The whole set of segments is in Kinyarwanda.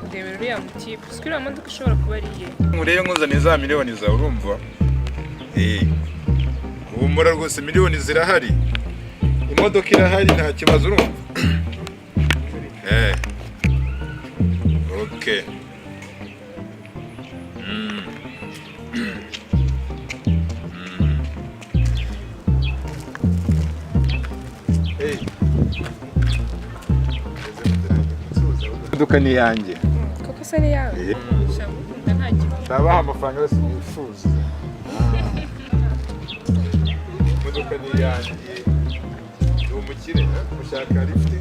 ndebera uriya mutipe uzi ko iriya modoka ishobora kuba ari iye. Nkureye nkuzaniye za miliyoni zawe urumva. Humura rwose miliyoni zirahari. Imodoka irahari nta kibazo urumva. Okay. Imodoka ni yanjye. Koko se ni yawe? Shabukunda nta kibazo. Ndabaha amafaranga yose wifuza. Imodoka ni yanjye. Ni umukire, mushaka lift.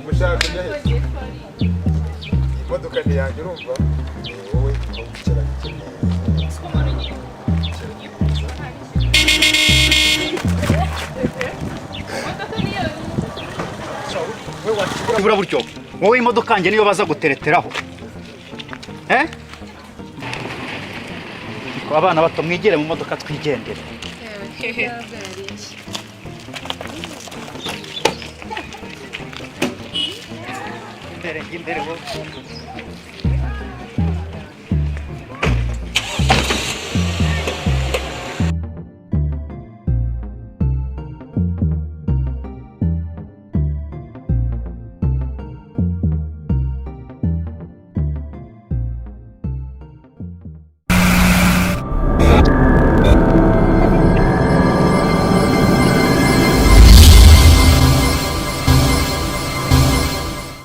Mushaka kujya he? Imodoka ni yanjye urumva? Wowe ukicara Ibura buryo wowe imodoka yanjye niyo baza gutereteraho abana bato mwigire mu modoka twigendere. Imbere